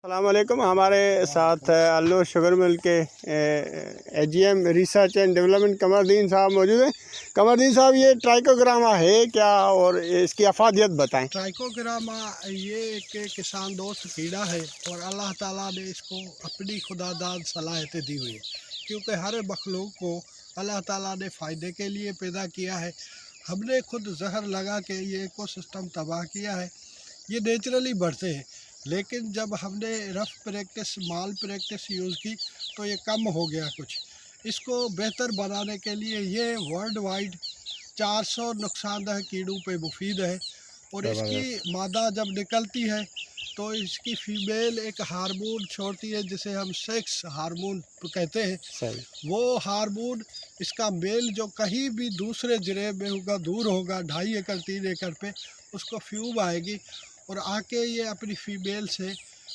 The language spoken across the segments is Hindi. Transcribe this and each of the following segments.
अस्सलाम वालेकुम। हमारे साथ अल्लू शुगर मिल के एजीएम रिसर्च एंड डेवलपमेंट कमरदीन साहब मौजूद हैं। कमरदीन साहब, ये ट्राइकोग्रामा है क्या और इसकी अफादियत बताएं। ट्राइकोग्रामा ये एक किसान दोस्त कीड़ा है और अल्लाह ताला ने इसको अपनी खुदादाद सलाहियतें दी हुई है, क्योंकि हर मखलूक को अल्लाह ताला ने फ़ायदे के लिए पैदा किया है। हमने खुद जहर लगा के ये इकोसिस्टम तबाह किया है। ये नेचुरली बढ़ते हैं, लेकिन जब हमने रफ प्रैक्टिस माल प्रैक्टिस यूज़ की तो ये कम हो गया कुछ। इसको बेहतर बनाने के लिए ये वर्ल्ड वाइड 400 नुकसानदेह कीड़ों पे मुफीद है। और इसकी मादा जब निकलती है तो इसकी फीमेल एक हार्मोन छोड़ती है जिसे हम सेक्स हार्मोन कहते हैं। सही। वो हार्मोन इसका मेल जो कहीं भी दूसरे जिले में होगा, दूर होगा 2.5 एकड़ 3 एकड़ पे, उसको फ्यूम आएगी और आके ये अपनी फ़ीमेल से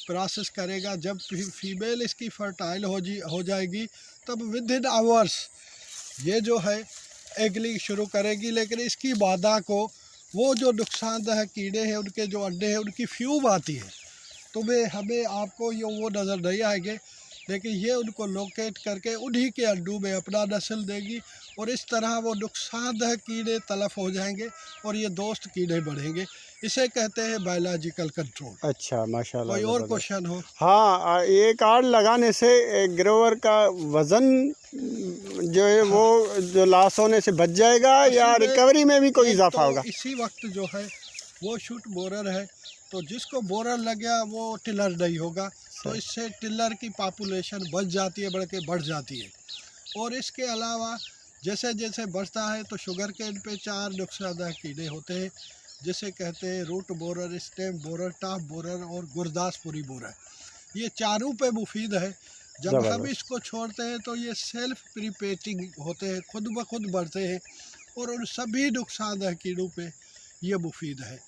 प्रोसेस करेगा। जब फीमेल इसकी फर्टाइल हो जाएगी तब विद इन आवर्स ये जो है एगलिंग शुरू करेगी। लेकिन इसकी मादा को वो जो नुकसानदेह कीड़े हैं उनके जो अंडे हैं उनकी फ्यूम आती है, तो हमें आपको ये वो नज़र नहीं आएंगे, लेकिन ये उनको लोकेट करके उन्हीं के अंडों में अपना नस्ल देगी और इस तरह वो नुकसानदेह कीड़े तलफ हो जाएंगे और ये दोस्त कीड़े बढ़ेंगे। इसे कहते हैं बायोलॉजिकल कंट्रोल। अच्छा, माशाल्लाह। कोई और क्वेश्चन हो? हाँ, ये कार्ड लगाने से ग्रोवर का वज़न जो है वो जो लॉस होने से बच जाएगा या रिकवरी में भी कोई इजाफा होगा? इसी वक्त जो है वो शूट बोरर है, तो जिसको बोरर लग गया वो टिलर नहीं होगा, तो इससे टिलर की पॉपुलेशन बच जाती है, बढ़ जाती है। और इसके अलावा जैसे जैसे बढ़ता है तो शुगर केन पे 4 नुकसानदेह कीड़े होते हैं, जिसे कहते हैं root borer, stem borer, top borer और गुरदासपुरी बोरर। ये चारों पे मुफीद है। जब हम इसको छोड़ते हैं तो ये सेल्फ प्रिपेटिंग होते हैं, खुद ब खुद बढ़ते हैं और उन सभी नुकसानदेह कीड़ों पे ये मुफीद है।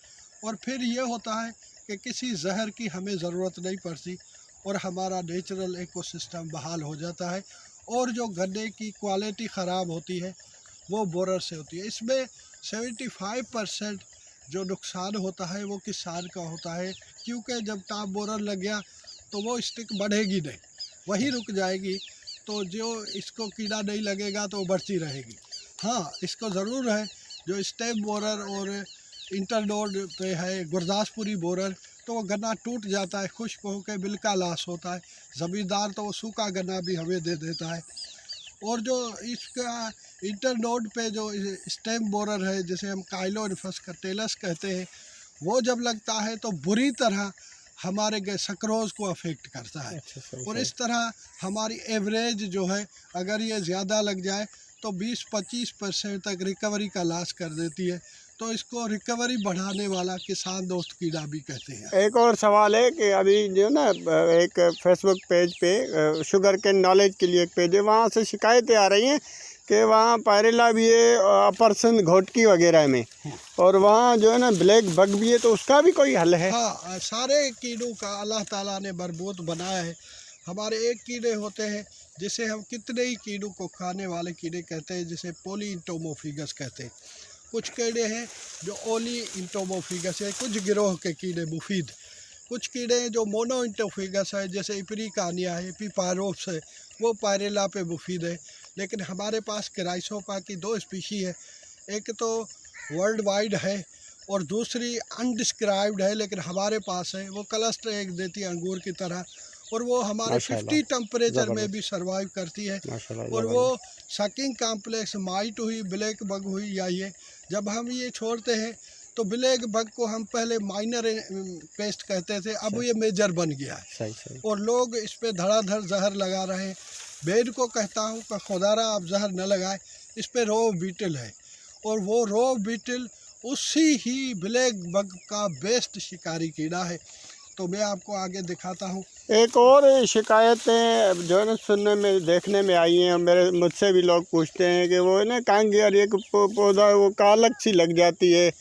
और फिर ये होता है कि किसी जहर की हमें ज़रूरत नहीं पड़ती और हमारा नेचुरल इकोसिस्टम बहाल हो जाता है। और जो गन्ने की क्वालिटी ख़राब होती है वो बोरर से होती है। इसमें 75% जो नुकसान होता है वो किसान का होता है, क्योंकि जब टॉप बोरर लग गया तो वो स्टिक बढ़ेगी नहीं, वही रुक जाएगी। तो जो इसको कीड़ा नहीं लगेगा तो बढ़ती रहेगी। हाँ, इसको ज़रूर है जो स्टेम बोरर और इंटरनोड पे है गुरदासपुरी बोरर, तो वो गन्ना टूट जाता है, खुश्क होकर बिल का लॉस होता है। ज़मींदार तो वो सूखा गन्ना भी हमें दे देता है। और जो इसका इंटरनोड पे जो स्टेम बोरर है जिसे हम काइलोनिफस टेलस कहते हैं, वो जब लगता है तो बुरी तरह हमारे सक्रोज को अफेक्ट करता है। और इस तरह हमारी एवरेज जो है अगर ये ज़्यादा लग जाए तो 20-25% तक रिकवरी का लॉस कर देती है। तो इसको रिकवरी बढ़ाने वाला किसान दोस्त कीड़ा भी कहते हैं। एक और सवाल है कि अभी जो ना एक फेसबुक पेज पे शुगर के नॉलेज के लिए एक पेज है, वहाँ से शिकायतें आ रही हैं कि वहाँ पायरेला भी है, अपरसन घोटकी वगैरह में, और वहाँ जो है ना ब्लैक बग भी है, तो उसका भी कोई हल है? हाँ, सारे कीड़ों का अल्लाह ताला ने बरबूत बनाया है। हमारे एक कीड़े होते हैं जिसे हम कितने ही कीड़ों को खाने वाले कीड़े कहते हैं, जिसे पॉलीइंटोमोफिगस कहते हैं। कुछ कीड़े हैं जो ओली इंटोमोफिगस है, कुछ गिरोह के कीड़े मुफीद। कुछ कीड़े हैं जो मोनो इंटोफिगस है, जैसे इपरिकानिया है, एपीपायरोप्स है, वो पायरेला पे मुफीद है। लेकिन हमारे पास क्राइसोपा की 2 स्पीशी है, एक तो वर्ल्ड वाइड है और दूसरी अनडिस्क्राइब्ड है, लेकिन हमारे पास है। वो क्लस्टर एक देती है अंगूर की तरह, और वो हमारे 50 टेम्परेचर में भी सर्वाइव करती है। और वो सकिंग कॉम्प्लेक्स माइट हुई, ब्लैक बग हुई, या ये जब हम ये छोड़ते हैं तो ब्लैक बग को हम पहले माइनर पेस्ट कहते थे, अब ये मेजर बन गया है। और लोग इस पे धड़ाधड़ जहर लगा रहे हैं। बेड को कहता हूँ कि खुदारा आप जहर न लगाए, इस पे रोव बीटल है और वो रोव बीटल उसी ही ब्लैक बग का बेस्ट शिकारी कीड़ा है। तो मैं आपको आगे दिखाता हूँ। एक और शिकायतें जो है ना सुनने में देखने में आई हैं, मुझसे भी लोग पूछते हैं कि वो है ना कांगियारी एक पौधा है, वो कालक सी लग जाती है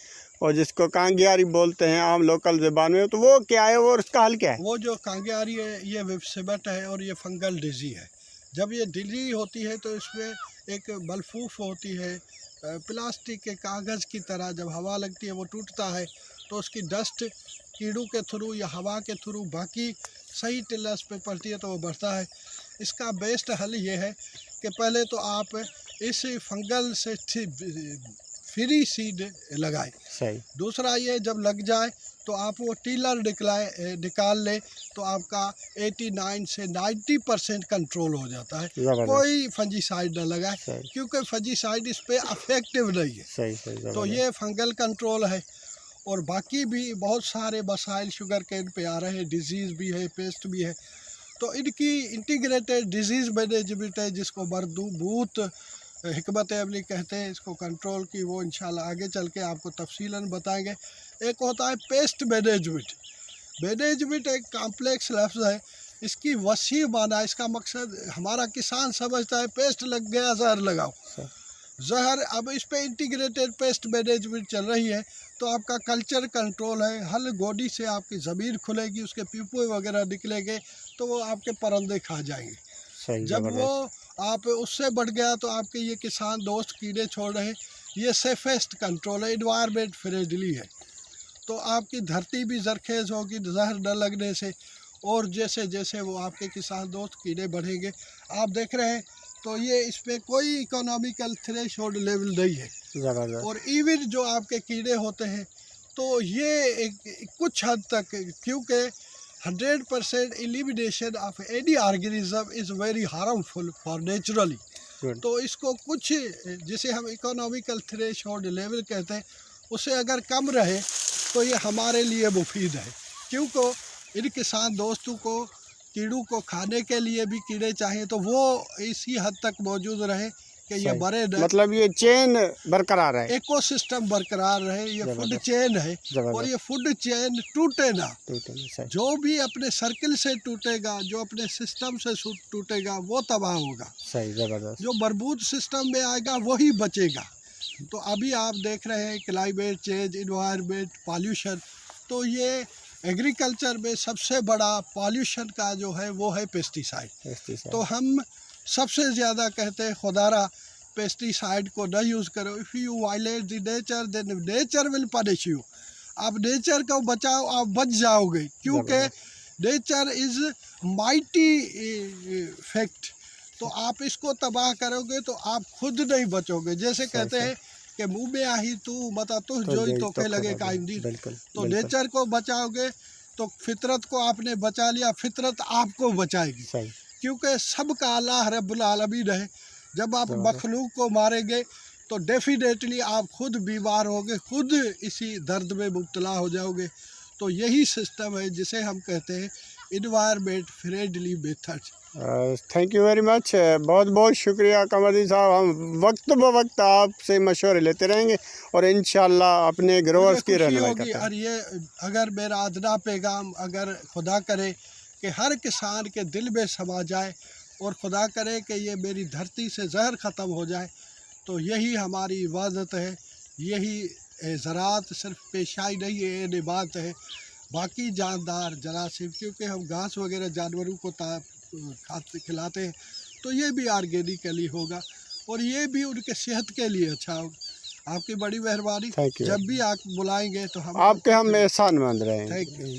और जिसको कांगियारी बोलते हैं आम लोकल ज़बान में, तो वो क्या है और उसका हल क्या है? वो जो कांगियारी है ये विप्सिबट है और ये फंगल डिजी है। जब ये डिजी होती है तो इसमें एक बलफूफ होती है, प्लास्टिक के कागज़ की तरह, जब हवा लगती है वो टूटता है, तो उसकी डस्ट कीड़ों के थ्रू या हवा के थ्रू बाकी सही टिलर्स पे पड़ती है तो वो बढ़ता है। इसका बेस्ट हल ये है कि पहले तो आप इस फंगल से फ्री सीड लगाएं। सही। दूसरा ये जब लग जाए तो आप वो टिलर निकाल ले तो आपका 89 से 90% कंट्रोल हो जाता है। जबरदस्त। कोई फंजीसाइड न लगाए सही क्योंकि फंजीसाइड इस पे अफेक्टिव नहीं है। सही सही तो जबरदस्त। ये फंगल कंट्रोल है। और बाकी भी बहुत सारे मसाइल शुगर केन पे आ रहे हैं, डिजीज़ भी है, पेस्ट भी है। तो इनकी इंटीग्रेटेड डिजीज़ मैनेजमेंट है जिसको मरबूत हिकमत अमली कहते हैं इसको कंट्रोल की, वो इंशाल्लाह आगे चल के आपको तफसीलन बताएंगे। एक होता है पेस्ट मैनेजमेंट। मैनेजमेंट एक कॉम्प्लेक्स लफ्ज़ है, इसकी वसी माना, इसका मकसद हमारा किसान समझता है पेस्ट लग गया जहर लगाओ। जहर अब इस पे इंटीग्रेटेड पेस्ट मैनेजमेंट चल रही है। तो आपका कल्चर कंट्रोल है, हल गोडी से आपकी ज़मीन खुलेगी, उसके पीपे वगैरह निकलेंगे तो वो आपके परंदे खा जाएंगे। जब वो आप उससे बढ़ गया तो आपके ये किसान दोस्त कीड़े छोड़ रहे, ये सेफेस्ट कंट्रोल है, इन्वायरमेंट फ्रेंडली है। तो आपकी धरती भी जरखेज़ होगी जहर न लगने से। और जैसे जैसे वो आपके किसान दोस्त कीड़े बढ़ेंगे आप देख रहे हैं तो ये इस पर कोई इकोनॉमिकल थ्रेशोल्ड लेवल नहीं है। और इवन जो आपके कीड़े होते हैं तो ये कुछ हद तक, क्योंकि 100% elimination of any organism is very harmful for naturally. तो इसको कुछ जिसे हम इकोनॉमिकल थ्रेशोल्ड लेवल कहते हैं उससे अगर कम रहे तो ये हमारे लिए मुफीद है। क्योंकि इन किसान दोस्तों को कीड़ों को खाने के लिए भी कीड़े चाहिए तो वो इसी हद तक मौजूद रहे कि ये बड़े मतलब ये चेन बरकरार है, इकोसिस्टम बरकरार रहे। ये फूड चेन है और ये फूड चेन टूटे ना। जो भी अपने सर्किल से टूटेगा, जो अपने सिस्टम से टूटेगा वो तबाह होगा। सही जबरदस्त। जो मजबूत सिस्टम में आएगा वही बचेगा। तो अभी आप देख रहे हैं क्लाइमेट चेंज, इन्वायरमेंट, पॉल्यूशन। तो ये एग्रीकल्चर में सबसे बड़ा पॉल्यूशन का जो है वो है पेस्टिसाइड। तो हम सबसे ज़्यादा कहते हैं खुदारा पेस्टिसाइड को न यूज़ करो। If you violate the nature then nature will punish you. आप नेचर को बचाओ, आप बच जाओगे, क्योंकि नेचर इज़ माइटी फैक्ट। तो आप इसको तबाह करोगे तो आप खुद नहीं बचोगे। जैसे कहते हैं कि मुँह में आही तू मता तू जोई तो के लगे कायमदी। तो नेचर को बचाओगे तो फितरत को आपने बचा लिया, फितरत आपको बचाएगी। क्योंकि सबका अल्लाह रब्बुल आलमीन है। जब आप मखलूक को मारेंगे तो डेफिनेटली आप खुद बीमार होगे, खुद इसी दर्द में मुब्तला हो जाओगे। तो यही सिस्टम है जिसे हम कहते हैं environment friendly method. Thank you very much. बहुत बहुत शुक्रिया कमरदीन साहब। हम वक्त ब वक्त आपसे मशवरे लेते रहेंगे और इंशाल्लाह अपने ग्रोवर्स की रहनुमाई करेंगे। और ये अगर मेरा अदना पैगाम अगर खुदा करे कि हर किसान के दिल में समा जाए और खुदा करे कि ये मेरी धरती से जहर ख़त्म हो जाए, तो यही हमारी इबादत है। यही ज़राअत सिर्फ पेशाई नहीं है, ये इबादत है। बाकी जानदार जरासीम, क्योंकि हम घास वगैरह जानवरों को खाते खिलाते हैं, तो ये भी ऑर्गेनिकली होगा और ये भी उनके सेहत के लिए अच्छा होगा। आपकी बड़ी मेहरबानी। जब भी आप बुलाएंगे तो हम आपके हम एहसानमंद रहेंगे। Thank you.